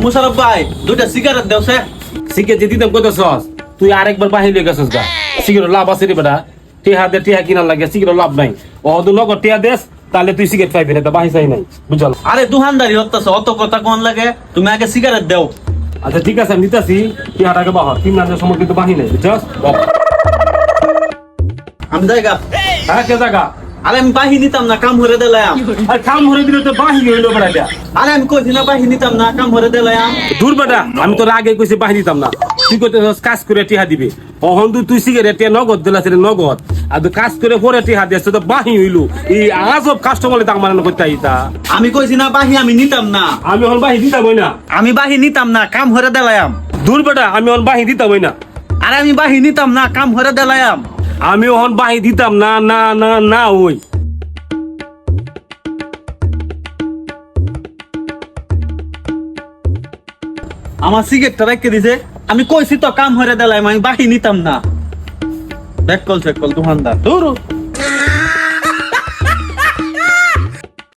মুশারফ ভাই দুইটা সিগারেট দেও সে। সিগারেট যে দিতাম কইতেছস তুই আরেকবার বাহির গেছস গা। সিগারেট লাভ আছে রে বেটা, টিহা দে টিহা কিনার লাগে, সিগারেট লাভ নাই। অহদু নগদ টিহা দেস তাহলে তুই সিগারেট পাইবি না, তা বাহি চাই নাই বুঝল। আরে দোকানদারি হতেছে, অত কথা কোন লাগে? তুমি আগে সিগারেট দেও। আচ্ছা ঠিক আছে আমি নিতাছি, টিহাটাকে বাহর 3 মাসের সময় কিন্তু বাহি নাই বুঝছস। আমি জায়গা। হ্যাঁ কে জায়গা? আরে আমি বাহি নিতাম না, কাম হরে দিলাম। আর কাম হরে দিলে তো বাহি হইলো বেটা। আরে আমি কইছি না বাহি নিতাম না, কাম হরে দিলাম। দূর বেটা, আমি তোর আগে কইছি বাহি দিতাম না। তুই কইতেছস কাজ করে টিহা দিবি, অহন তুই সিগারেট নগদ দিলাস রে নগদ, আর তুই কাজ করে পরে টিহা দিস তো বাহি হইলো। এই আজব কাস্টমারে দাম মারানো করতে আইতা। আমি কইছি না বাহি আমি নিতাম না। আমি হন বাহি দিতামই না। আমি বাহি নিতাম না, কাম হরে দিলাম। দূর বেটা, আমি হন বাহি দিতামই না। আরে আমি বাহি নিতাম না, কাম হরে দিলাম। আমি হন বাহি দিতাম না না না না ওই। আমার সিগারেটটা রেখে দিছে। আমি কইছি তো কাম হরে দিলাম, আমি বাহি নিতাম না। ব্যাক কল চেক কল দোকানদার। দূর